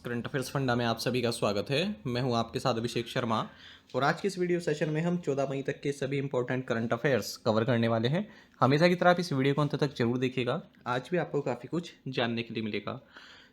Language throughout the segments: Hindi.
करंट अफेयर्स फंडा में आप सभी का स्वागत है। मैं हूं आपके साथ अभिषेक शर्मा और आज की इस वीडियो सेशन में हम 14 मई तक के सभी इंपॉर्टेंट करंट अफेयर्स कवर करने वाले हैं। हमेशा की तरह आप इस वीडियो को अंत तक जरूर देखिएगा, आज भी आपको काफ़ी कुछ जानने के लिए मिलेगा।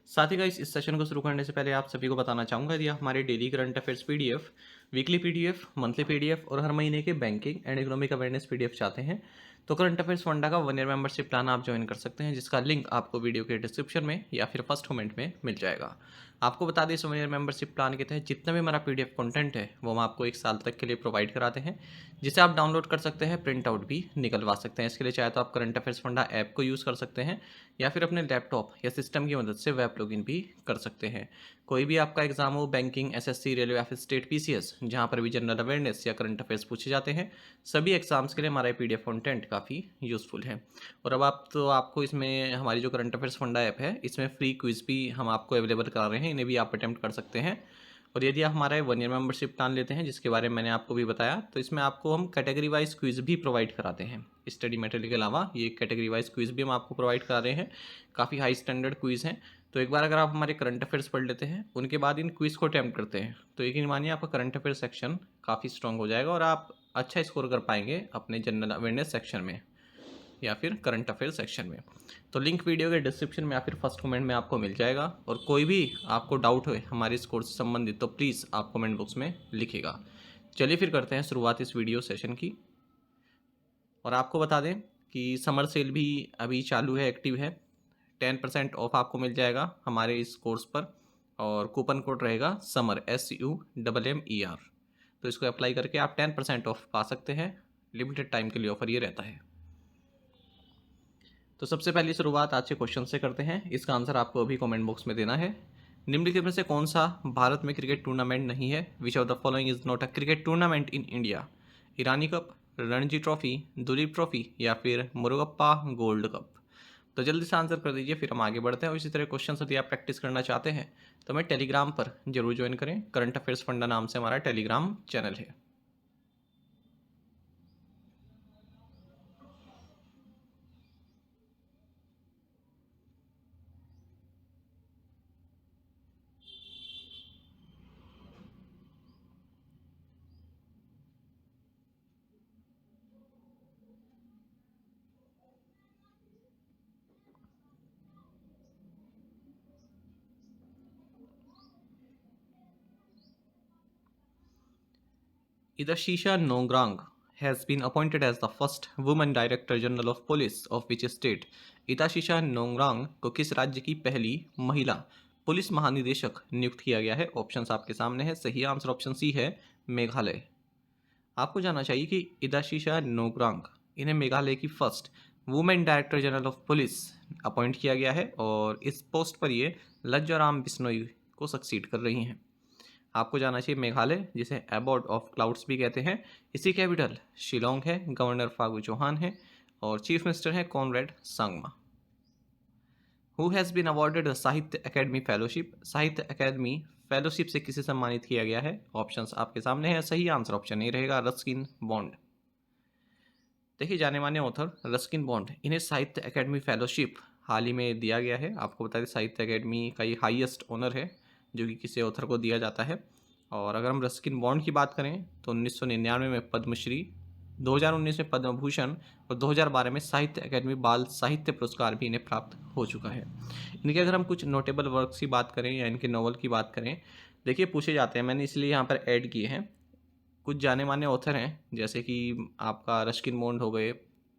साथ ही गाइस इस सेशन को शुरू करने से पहले आप सभी को बताना चाहूँगा, यदि आप हमारे daily current affairs PDF, weekly PDF, monthly PDF और हर महीने के banking and economic awareness PDF चाहते हैं तो करंट अफेयर्स फंडा का 1 ईयर मेंबरशिप प्लान आप ज्वाइन कर सकते हैं, जिसका लिंक आपको वीडियो के डिस्क्रिप्शन में या फिर फर्स्ट कमेंट में मिल जाएगा। आपको बता दें, इस 1 ईयर मेंबरशिप प्लान के तहत जितना भी हमारा पीडीएफ कंटेंट है वो हम आपको 1 साल तक के लिए प्रोवाइड कराते हैं, जिसे आप डाउनलोड कर सकते हैं, प्रिंट आउट भी निकलवा सकते हैं। इसके लिए चाहे तो आप करंट अफेयर्स फंडा ऐप को यूज़ कर सकते हैं या फिर अपने लैपटॉप या सिस्टम की मदद से वेब लॉगिन भी कर सकते हैं। कोई भी आपका एग्जाम हो, बैंकिंग, एसएससी, रेलवे या फिर स्टेट पीसीएस, जहाँ पर भी जनरल अवेयरनेस या करंट अफेयर्स पूछे जाते हैं, सभी एग्जाम्स के लिए हमारा पीडीएफ कंटेंट काफ़ी यूज़फुल है। और अब आपको इसमें हमारी जो करंट अफेयर्स फंडा ऐप है, इसमें फ्री क्विज भी हम आपको अवेलेबल करा रहे हैं, इन्हें भी आप अटेम्प्ट कर सकते हैं। और यदि आप हमारा 1 ईयर मेंबरशिप प्लान लेते हैं, जिसके बारे में मैंने आपको भी बताया, तो इसमें आपको हम कैटेगरी वाइज क्विज भी प्रोवाइड कराते हैं। स्टडी मटेरियल के अलावा ये कैटेगरी वाइज क्विज भी हम आपको प्रोवाइड करा रहे हैं, काफ़ी हाई स्टैंडर्ड क्विज हैं। तो एक बार अगर आप हमारे करंट अफेयर्स पढ़ लेते हैं, उनके बाद इन क्विज को अटैम्प्ट करते हैं, तो यकीन मानिए आपका करंट अफेयर सेक्शन काफ़ी स्ट्रॉन्ग हो जाएगा और आप अच्छा स्कोर कर पाएंगे अपने जनरल अवेयरनेस सेक्शन में या फिर करंट अफेयर सेक्शन में। तो लिंक वीडियो के डिस्क्रिप्शन में या फिर फर्स्ट कमेंट में आपको मिल जाएगा। और कोई भी आपको डाउट हो हमारे इस कोर्स से संबंधित तो प्लीज़ आप कमेंट बॉक्स में लिखिएगा। चलिए फिर करते हैं शुरुआत इस वीडियो सेशन की। और आपको बता दें कि समर सेल भी अभी चालू है, एक्टिव है। 10% ऑफ आपको मिल जाएगा हमारे इस कोर्स पर और कूपन कोड रहेगा समर, SUMMER। तो इसको अप्लाई करके आप 10% ऑफ पा सकते हैं। लिमिटेड टाइम के लिए ऑफर ये रहता है। तो सबसे पहली शुरुआत आज के क्वेश्चन से करते हैं। इसका आंसर आपको अभी कमेंट बॉक्स में देना है। निम्नलिखित में से कौन सा भारत में क्रिकेट टूर्नामेंट नहीं है? विच of the following is not a cricket tournament in India? Irani cup, Ranji trophy, Duleep trophy या फिर मुरुगप्पा गोल्ड कप? तो जल्दी से आंसर कर दीजिए, फिर हम आगे बढ़ते हैं। और इसी तरह क्वेश्चन यदि आप प्रैक्टिस करना चाहते हैं तो हमें टेलीग्राम पर जरूर ज्वाइन करें। करंट अफेयर्स फंडा नाम से हमारा टेलीग्राम चैनल है। Idashisha Nongrang has been appointed as the first woman Director General of Police of which state? Idashisha Nongrang को किस राज्य की पहली महिला पुलिस महानिदेशक नियुक्त किया गया है? ऑप्शंस आपके सामने है। सही आंसर ऑप्शन सी है, मेघालय। आपको जानना चाहिए कि इदाशीशा नोंगरांग, इन्हें मेघालय की first women director general of police appoint किया गया है और इस पोस्ट पर ये लज्जाराम बिश्नोई को सक्सीड कर रही हैं। आपको जाना चाहिए मेघालय, जिसे एबॉर्ड ऑफ क्लाउड्स भी कहते हैं, इसी कैपिटल शिलोंग है, गवर्नर फागू चौहान है और चीफ मिनिस्टर है Conrad Sangma. Who has been awarded the Sahitya Akademi fellowship? Sahitya Akademi fellowship से किसे सम्मानित किया गया है? ऑप्शंस आपके सामने है। सही आंसर ऑप्शन ए रहेगा, रस्किन बॉन्ड। देखिए, जाने माने ऑथर रस्किन बॉन्ड, इन्हें साहित्य अकेडमी फेलोशिप हाल ही में दिया गया है। आपको बता दें, साहित्य अकेडमी का ये हाईएस्ट ऑनर है जो कि किसी ऑथर को दिया जाता है। और अगर हम रस्किन बॉन्ड की बात करें तो 1999 में पद्मश्री, 2019 में पद्म भूषण और 2012 में साहित्य अकेडमी बाल साहित्य पुरस्कार भी इन्हें प्राप्त हो चुका है। इनके अगर हम कुछ नोटेबल वर्क्स की बात करें या इनके नॉवल की बात करें, देखिए पूछे जाते हैं, मैंने इसलिए यहाँ पर ऐड किए हैं। कुछ जाने माने ऑथर हैं जैसे कि आपका रस्किन बॉन्ड हो गए,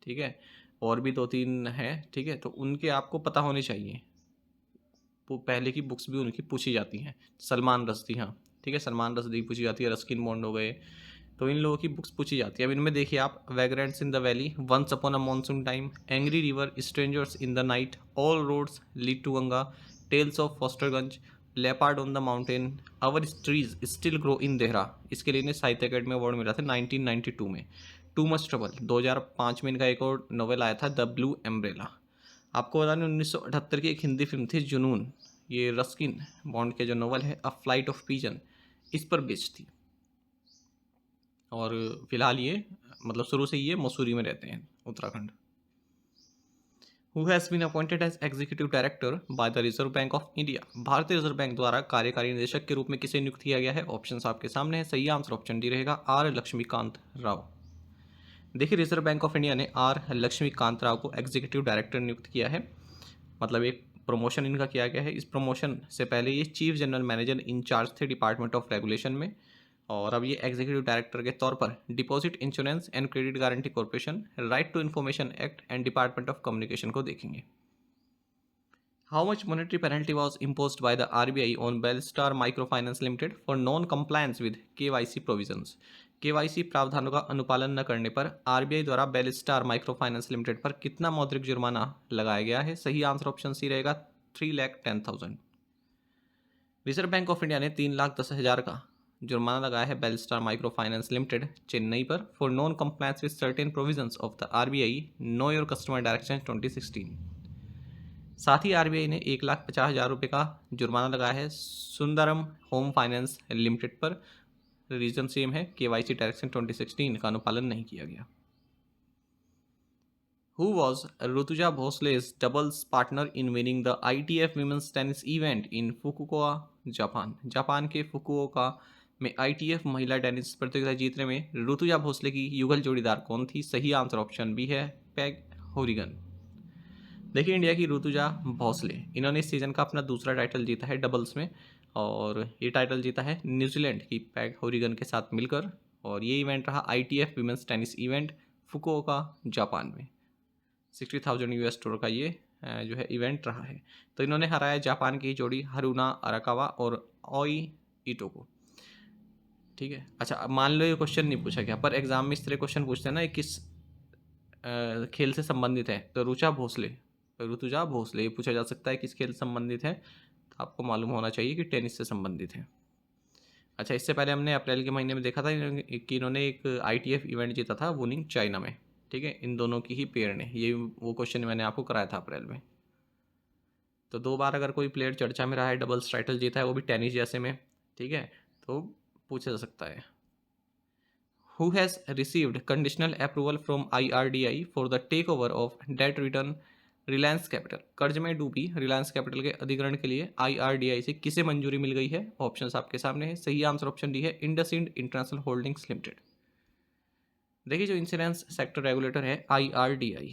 ठीक है, और भी 2-3 हैं, ठीक है, तो उनके आपको पता होने चाहिए। वो पहले की बुक्स भी उनकी पूछी जाती हैं। सलमान रश्दी, हाँ ठीक है, सलमान रश्दी पूछी जाती है, रस्किन बॉन्ड हो गए, तो इन लोगों की बुक्स पूछी जाती है। अब इनमें देखिए आप, vagrants in the valley, once upon a monsoon time, angry river, strangers in the night, all roads lead to Ganga, tales of Fosterganj, leopard on the mountain, our trees still grow in Dehra, इसके लिए इन्हें साहित्य अकेडमी अवार्ड मिला था 1992 में। टू मच ट्रबल 2005 में इनका एक और नॉवेल आया था, द ब्लू एम्ब्रेला। आपको बता दें 1978 की एक हिंदी फिल्म थी जुनून, ये रस्किन बॉन्ड के जो नॉवल है अ फ्लाइट ऑफ पिजन, इस पर बेस्ड थी। और फिलहाल ये मतलब शुरू से ये मसूरी में रहते हैं, Uttarakhand. Who has been appointed as executive director by the Reserve Bank of India. भारतीय रिजर्व बैंक द्वारा कार्यकारी निदेशक के रूप में किसे नियुक्त किया गया है? ऑप्शंस आपके सामने है। सही आंसर ऑप्शन डी रहेगा, आर लक्ष्मीकांत राव। देखिए, रिजर्व बैंक ऑफ इंडिया ने आर लक्ष्मीकांत राव को एग्जीक्यूटिव डायरेक्टर नियुक्त किया है, मतलब एक प्रमोशन इनका किया गया है। इस प्रमोशन से पहले ये चीफ जनरल मैनेजर इंचार्ज थे डिपार्टमेंट ऑफ रेगुलेशन में, और अब ये एग्जीक्यूटिव डायरेक्टर के तौर पर deposit insurance and credit guarantee corporation, right to information act and department of communication को देखेंगे। How much monetary penalty was imposed by the RBI on Belstar Microfinance Limited for non-compliance with KYC provisions? KYC प्रावधानों का अनुपालन न करने पर RBI द्वारा बेलस्टार माइक्रो फाइनेंस लिमिटेड पर कितना मौद्रिक जुर्माना लगाया गया है? सही आंसर ऑप्शन सी रहेगा, 3,10,000। रिजर्व बैंक ऑफ इंडिया ने 3,10,000 का जुर्माना लगाया है Belstar micro finance limited Chennai पर for non compliance with certain provisions of the RBI know your customer direction 2016। साथ ही आरबीआई ने 1,50,000 रुपये का जुर्माना लगाया है सुंदरम होम फाइनेंस लिमिटेड पर। रीजन सेम है, केवाईसी डायरेक्शन 2016 का अनुपालन नहीं किया गया। Who was Rutuja Bhosale's doubles partner in winning the ITF women's tennis event in Fukuoka Japan? Japan के फुकुओका में ITF महिला टेनिस प्रतियोगिता जीतने में ऋतुजा भोसले की युगल जोड़ीदार कौन थी? सही आंसर ऑप्शन बी है, पैग होरिगन। देखिए, इंडिया की ऋतुजा भोसले, इन्होंने इस सीज़न का अपना दूसरा टाइटल जीता है डबल्स में, और ये टाइटल जीता है न्यूजीलैंड की पैग होरिगन के साथ मिलकर, और ये इवेंट रहा ITF women's tennis event Fukuoka Japan में। $60,000 का ये जो है इवेंट रहा है। तो इन्होंने हराया जापान की जोड़ी हारुना अराकावा और ओई ईटो को। ठीक है, अच्छा मान लो ये क्वेश्चन नहीं पूछा गया, पर एग्जाम में इस तरह क्वेश्चन पूछते हैं ना, किस खेल से संबंधित है, तो ऋतुजा भोसले ये पूछा जा सकता है किस खेल से संबंधित है, तो आपको मालूम होना चाहिए कि टेनिस से संबंधित है। अच्छा, इससे पहले हमने अप्रैल के महीने में देखा था कि इन्होंने एक ITF इवेंट जीता था वुनिंग चाइना में। ठीक है, इन दोनों की ही पेयर ने, ये वो क्वेश्चन मैंने आपको कराया था अप्रैल में। तो 2 बार अगर कोई प्लेयर चर्चा में रहा है, डबल्स टाइटल जीता है, वो भी टेनिस जैसे में, ठीक है, तो पूछा जा सकता है। Who has received conditional approval from IRDI for the takeover of debt return Reliance capital? कर्ज में डूबी रिलायंस कैपिटल के अधिग्रहण के लिए IRDI से किसे मंजूरी मिल गई है? ऑप्शंस आपके सामने है। सही आंसर ऑप्शन डी है, इंडसइंड इंटरनेशनल होल्डिंग्स लिमिटेड। देखिए, जो इंश्योरेंस सेक्टर रेगुलेटर है IRDI,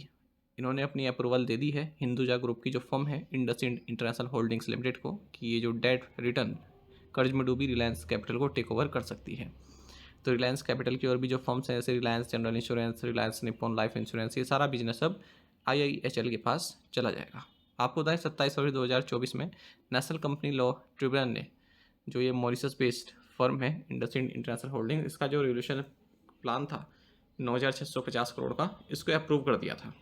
इन्होंने अपनी अप्रूवल दे दी है हिंदुजा ग्रुप की जो फर्म है इंडसइंड इंटरनेशनल होल्डिंग्स लिमिटेड को, कि ये जो डेट रिटर्न कर्ज में डूबी रिलायंस कैपिटल को टेक ओवर कर सकती है। तो रिलायंस कैपिटल की और भी जो फर्म्स हैं, जैसे Reliance general insurance, Reliance Nippon life insurance, ये सारा बिजनेस अब IIHL के पास चला जाएगा। आपको बताएं 27 फरवरी 2024 में नेशनल कंपनी लॉ ट्रिब्यूनल ने, जो ये मॉरिशस बेस्ड फर्म है इंडसइंड इंटरनेशनल होल्डिंग, इसका जो रेगुलेशन प्लान था 9,650 करोड़ का, इसको अप्रूव कर दिया था।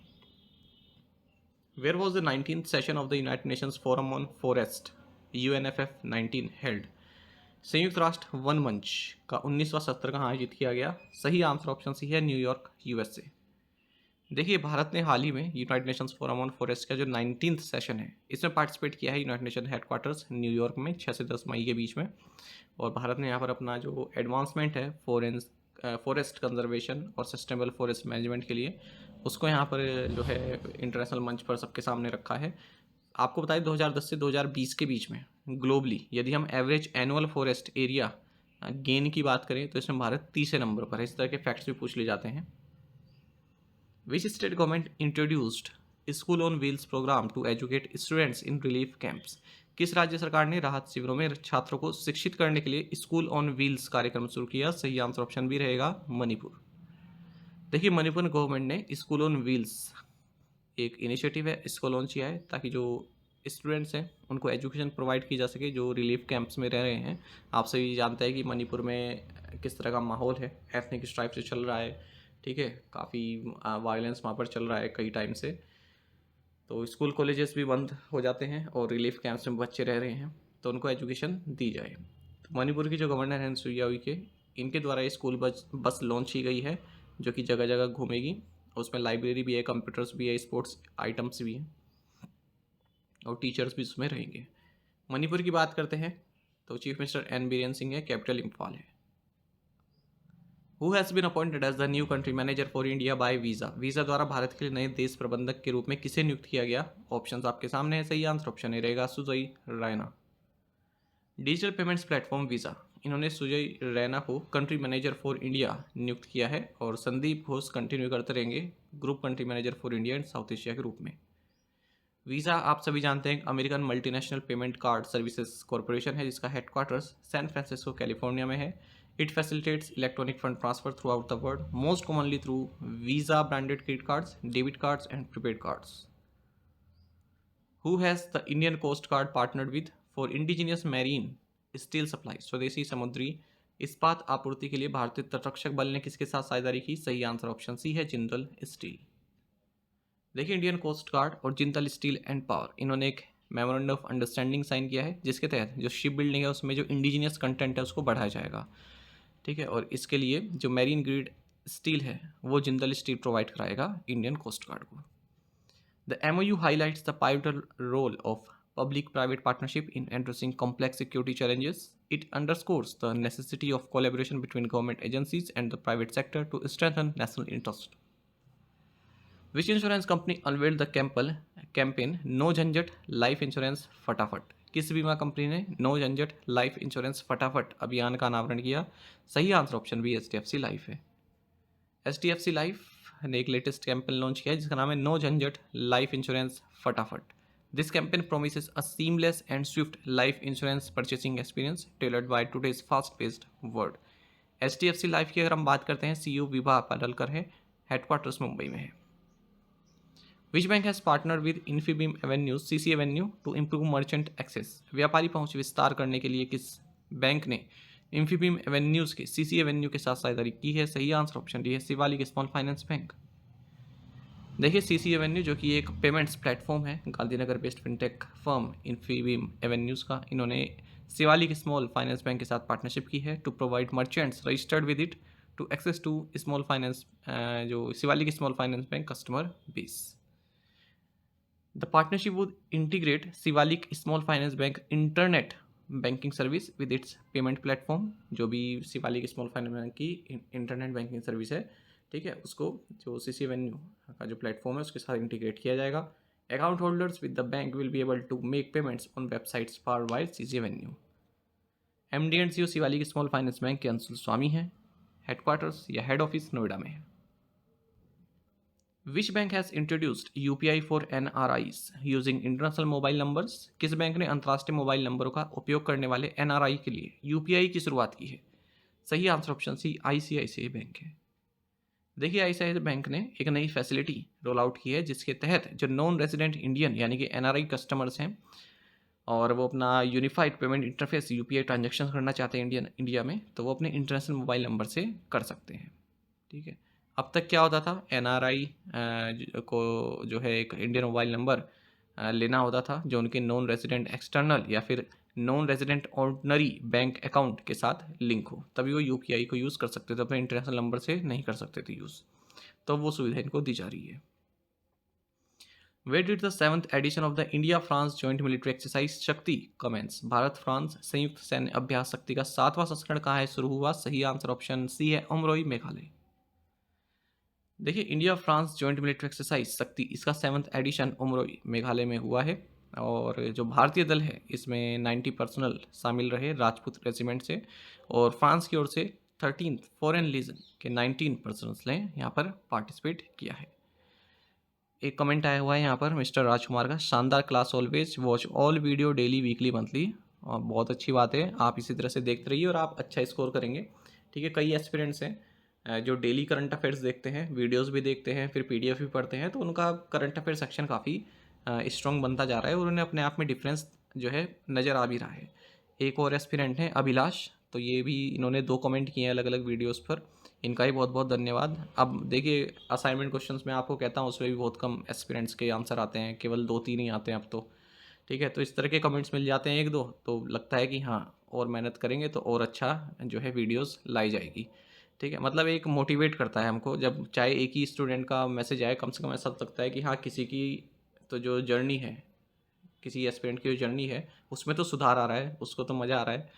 Where was the 19th session of the United Nations forum on forest UNFF19 held? संयुक्त राष्ट्र वन मंच का 19वां सत्र कहाँ आयोजित किया गया? सही आंसर ऑप्शन सी है, न्यूयॉर्क USA। देखिए, भारत ने हाल ही में United Nations forum on forest का जो 19th सेशन है, इसमें पार्टिसिपेट किया है यूनाइटेड नेशन हेडक्वार्टर्स न्यूयॉर्क में 6 से 10 मई के बीच में। और भारत ने यहाँ पर अपना जो एडवांसमेंट है फॉरेस्ट कंजर्वेशन और सस्टेनेबल फॉरेस्ट मैनेजमेंट के लिए, उसको यहाँ पर जो है इंटरनेशनल मंच पर सबके सामने रखा है। आपको बताएं 2010 से 2020 के बीच में ग्लोबली यदि हम average annual forest area gain की बात करें, तो इसमें भारत 30 नंबर पर है। इस तरह के फैक्ट्स भी पूछ लिए जाते हैं। Which state government introduced school on wheels programme to educate students in relief camps? किस राज्य सरकार ने राहत शिविरों में छात्रों को शिक्षित करने के लिए स्कूल ऑन व्हील्स कार्यक्रम शुरू किया? सही आंसर ऑप्शन बी रहेगा, मणिपुर। देखिए, मणिपुर गवर्नमेंट ने स्कूल ऑन व्हील्स एक इनिशिएटिव है, इसको लॉन्च किया है ताकि जो स्टूडेंट्स हैं उनको एजुकेशन प्रोवाइड की जा सके जो रिलीफ कैंप्स में रह रहे हैं। आप सभी जानते हैं कि मणिपुर में किस तरह का माहौल है, एथनिक स्ट्राइप से चल रहा है। ठीक है, काफ़ी वायलेंस वहाँ पर चल रहा है कई टाइम से। तो स्कूल कॉलेजेस भी बंद हो जाते हैं और रिलीफ कैंप्स में बच्चे रह रहे हैं, तो उनको एजुकेशन दी जाए। तो मणिपुर की जो गवर्नर हैं सुइया उइके, इनके द्वारा ये स्कूल बस लॉन्च की गई है, जो कि जगह जगह घूमेगी। उसमें लाइब्रेरी भी है, कंप्यूटर्स भी है, स्पोर्ट्स आइटम्स भी हैं, और टीचर्स भी उसमें रहेंगे। मणिपुर की बात करते हैं तो chief minister N Biren Singh है, कैपिटल इम्फाल है। Who has been appointed as the new country manager for India by Visa. Visa द्वारा भारत के लिए नए देश प्रबंधक के रूप में किसे नियुक्त किया गया? ऑप्शंस आपके सामने है। सही आंसर ऑप्शन ए रहेगा Sujay Raina. Digital payments platform visa, इन्होंने सुजय रैना को कंट्री मैनेजर फॉर इंडिया नियुक्त किया है और संदीप घोष कंटिन्यू करते रहेंगे group country manager for India and South Asia के रूप में। वीज़ा आप सभी जानते हैं American multinational payment card services corporation है जिसका हेडक्वार्टर्स सैन फ्रांसिस्को कैलिफोर्निया में है। It facilitates electronic fund transfer throughout the world, most commonly through Visa branded credit cards, debit cards and prepaid cards. Who has the Indian Coast Guard partnered with for indigenous marine steel supply. स्वदेशी समुद्री इस्पात आपूर्ति के लिए भारतीय तटरक्षक बल ने किसके साथ साझेदारी की? सही आंसर ऑप्शन सी है जिंदल स्टील। देखिए इंडियन कोस्ट गार्ड और जिंदल स्टील एंड पावर, इन्होंने एक मेमोरेंडम ऑफ अंडरस्टैंडिंग साइन किया है जिसके तहत जो शिप बिल्डिंग है उसमें जो इंडिजिनियस कंटेंट है उसको बढ़ाया जाएगा। ठीक है, और इसके लिए जो मैरीन ग्रेड स्टील है वो जिंदल स्टील प्रोवाइड कराएगा इंडियन कोस्ट गार्ड को। The MOU highlights the pivotal role of public-private partnership in addressing complex security challenges. It underscores the necessity of collaboration between government agencies and the private sector to strengthen national interest. Which insurance company unveiled the campaign No Jhanjat Life Insurance Fatafat? किस बीमा कंपनी ने नो झंझट लाइफ इंश्योरेंस फटाफट अभियान का अनावरण किया? सही answer option B HDFC life है। HDFC लाइफ ने एक लेटेस्ट कैंपेन लॉन्च किया है जिसका नाम है नो झंझट लाइफ इंश्योरेंस फटाफट। This campaign promises a seamless and swift life insurance purchasing experience tailored by today's fast paced world. HDFC life की अगर हम बात करते हैं CEO विभा पाडलकर है, हेडक्वार्टर्स मुंबई में है। Which bank has partner with Infibeam Avenues CC Avenue to improve merchant access. व्यापारी पहुंच विस्तार करने के लिए किस बैंक ने इन्फीबीम एवेन्यूज के CC एवेन्यू के साथ साझेदारी की है? सही आंसर ऑप्शन डी है शिवालिक स्मॉल फाइनेंस बैंक। देखिए CC एवेन्यू जो कि एक पेमेंट्स प्लेटफॉर्म है, Gandhinagar based fintech firm Infibeam avenues का, इन्होंने शिवालिक स्मॉल फाइनेंस बैंक के साथ पार्टनरशिप की है to provide merchants registered with it to access to small finance जो Shivalik small finance bank customer base. The partnership would integrate Shivalik small finance bank internet banking service with its payment platform. जो भी शिवालिक स्मॉल फाइनेंस बैंक की इंटरनेट बैंकिंग सर्विस है, ठीक है, उसको जो CC एवेन्यू का जो प्लेटफॉर्म है उसके साथ इंटीग्रेट किया जाएगा। Account holders with the bank will be able to make payments on websites powered by CC Avenue. MD and CEO Shivalik small finance bank के अंशुल स्वामी हैं। हेडक्वार्टर्स या हेड ऑफिस नोएडा में है। Which bank has introduced UPI for NRIs using international mobile numbers. किस बैंक ने अंतर्राष्ट्रीय मोबाइल नंबरों का उपयोग करने वाले NRI के लिए UPI की शुरुआत की है? सही answer option C ICICI bank है। देखिए ICICI बैंक ने एक नई फैसिलिटी रोल आउट की है जिसके तहत जो नॉन रेजिडेंट इंडियन यानी कि NRI कस्टमर्स हैं और वो अपना unified payment interface UPI transaction करना चाहते हैं इंडिया में, तो वो अपने इंटरनेशनल मोबाइल नंबर से कर सकते हैं। ठीक है, अब तक क्या होता था, NRI को जो है एक इंडियन मोबाइल नंबर लेना होता था जो उनके नॉन रेजिडेंट एक्सटर्नल या फिर non resident ordinary bank account के साथ लिंक हो, तभी वो UPI को यूज़ कर सकते थे, अपने इंटरनेशनल नंबर से नहीं कर सकते थे यूज़। तो वो सुविधा इनको दी जा रही है। Where did the 7th edition of the India France Joint Military Exercise शक्ति commence? भारत फ्रांस संयुक्त सैन्य अभ्यास शक्ति का 7वां संस्करण कहाँ है शुरू हुआ? सही आंसर ऑप्शन सी है अमरोई मेघालय। देखिए India France joint military exercise शक्ति, इसका 7th एडिशन उमरोई मेघालय में हुआ है और जो भारतीय दल है इसमें 90 पर्सनल शामिल रहे राजपूत रेजिमेंट से, और फ्रांस की ओर से 13th फॉरेन लीजन के 19 पर्सनल्स ने यहाँ पर पार्टिसिपेट किया है। एक कमेंट आया हुआ है यहाँ पर मिस्टर राजकुमार का, शानदार class always watch all video daily weekly monthly. और बहुत अच्छी बात है, आप इसी तरह से देखते रहिए और आप अच्छा स्कोर करेंगे। ठीक है, कई एस्पिरेंट्स हैं जो डेली करंट अफेयर्स देखते हैं, वीडियोस भी देखते हैं, फिर PDF भी पढ़ते हैं, तो उनका करंट अफेयर सेक्शन काफ़ी स्ट्रॉन्ग बनता जा रहा है और उन्हें अपने आप में डिफरेंस जो है नज़र आ भी रहा है। एक और एस्पिरेंट हैं अभिलाष, तो ये भी इन्होंने 2 कमेंट किए हैं अलग अलग वीडियोज़ पर, इनका ही बहुत बहुत धन्यवाद। अब देखिए असाइनमेंट क्वेश्चंस में आपको कहता हूँ उसमें भी बहुत कम एस्पिरेंट्स के आंसर आते हैं, केवल 2-3 ही आते हैं अब तो। ठीक है, तो इस तरह के कमेंट्स मिल जाते हैं 1-2, तो लगता है कि हाँ और मेहनत करेंगे तो और अच्छा जो है वीडियोस लाई जाएगी। ठीक है, मतलब एक मोटिवेट करता है हमको, जब चाहे एक ही स्टूडेंट का मैसेज आए, कम से कम ऐसा लगता है कि हाँ किसी की तो जो जर्नी है, किसी एस्पिरेंट की जो जर्नी है उसमें तो सुधार आ रहा है, उसको तो मज़ा आ रहा है।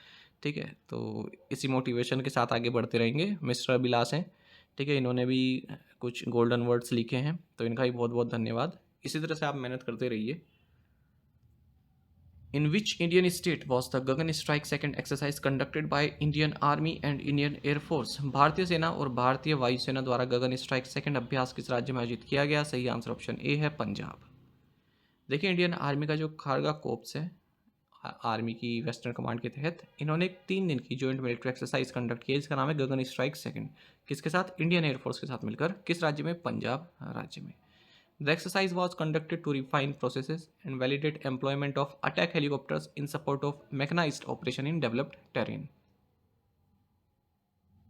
ठीक है, तो इसी मोटिवेशन के साथ आगे बढ़ते रहेंगे। मिस्टर अभिलाष हैं, ठीक है, इन्होंने भी कुछ गोल्डन वर्ड्स लिखे हैं, तो इनका भी बहुत बहुत धन्यवाद। इसी तरह से आप मेहनत करते रहिए। In which Indian state was the Gagan Strike second exercise conducted by Indian Army and Indian Air Force? भारतीय सेना और भारतीय वायुसेना द्वारा गगन स्ट्राइक सेकंड अभ्यास किस राज्य में आयोजित किया गया? सही आंसर ऑप्शन ए है पंजाब। देखिए, इंडियन आर्मी का जो खारगा कोर्प्स है, आर्मी की वेस्टर्न कमांड के तहत, इन्होंने एक 3 दिन की जॉइंट मिलिट्री एक्सरसाइज कंडक्ट की है, इसका नाम है गगन स्ट्राइक सेकंड। किसके साथ? इंडियन एयरफोर्स के साथ मिलकर। किस राज्य में? पंजाब राज्य में। The exercise was conducted to refine processes and validate employment of attack helicopters in support of mechanized operation in developed terrain.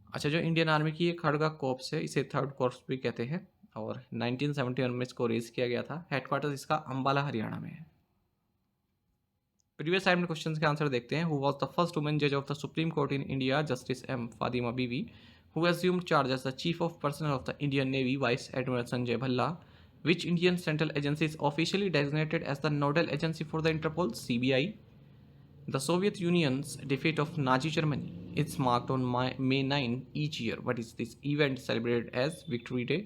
अच्छा, जो इंडियन आर्मी की ये खड़गा कॉर्प्स है, इसे थर्ड कॉर्प्स भी कहते हैं, और 1971 में इसको रेज किया गया था। हेडक्वार्टर्स इसका अंबाला हरियाणा में है। प्रीवियस टाइम में क्वेश्चन के आंसर देखते हैं। Who was the first women जज of the supreme court in India? Justice M Fatima Beevi. Who assumed charge as the chief of personnel of the Indian Navy? Vice Admiral Sanjay Bhalla. Which Indian central agency is officially designated as the nodal agency for the Interpol? CBI. The Soviet Union's defeat of Nazi Germany is marked on May 9 each year. What is this event celebrated as? Victory Day.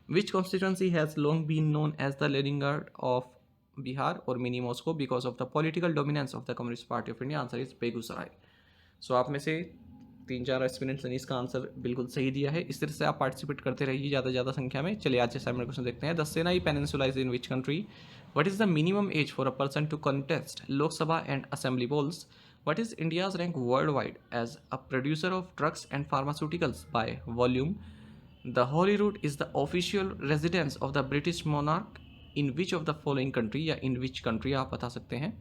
Which constituency has long been known as the Leningrad of Bihar or mini Moscow because of the political dominance of the Communist Party of India? Answer is Begusarai. सो आप में से 3-4 एस्पिरेंट्स ने इसका आंसर बिल्कुल सही दिया है। इस तरह से आप पार्टिसिपेट करते रहिए ज़्यादा से ज़्यादा संख्या में। चलिए आज असाइनमेंट क्वेश्चन देखते हैं। The Sinai peninsula is in which country? What is the minimum age for a person to contest Lok Sabha and assembly polls? What is India's rank world wide as a producer of drugs and pharmaceuticals by volume? The Hollywood is the official residence of the British monarch in which of the following country, या इन विच कंट्री आप बता सकते हैं।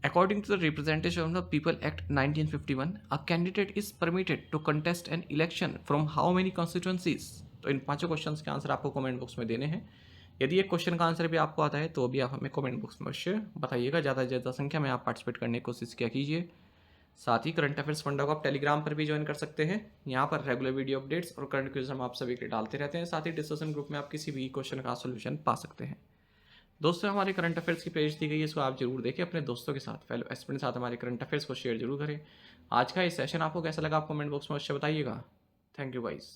According to the Representation of the People Act 1951, a candidate is permitted to contest an election from how many constituencies? तो इन पांचों क्वेश्चंस के आंसर आपको कमेंट बॉक्स में देने हैं। यदि एक क्वेश्चन का आंसर भी आपको आता है तो भी आप हमें कमेंट बॉक्स में अवश्य बताइएगा। ज़्यादा से ज़्यादा संख्या में आप पार्टिसिपेट करने की कोशिश किया कीजिए। साथ ही करंट अफेयर्स फंडा को आप टेलीग्राम पर भी ज्वाइन कर सकते हैं। यहाँ पर रेगुलर वीडियो अपडेट्स और करंट क्विज हम आप सभी के डालते रहते हैं। साथ ही डिस्कशन ग्रुप में आप किसी भी क्वेश्चन का सोल्यूशन पा सकते हैं। दोस्तों, हमारे करंट अफेयर्स की पेज दी गई है, इसको आप जरूर देखें। अपने दोस्तों के साथ, फेलो एस्पिरेंट के साथ हमारे करंट अफेयर्स को शेयर जरूर करें। आज का ये सेशन आपको कैसा लगा आप कमेंट बॉक्स में अवश्य बताइएगा। Thank you guys.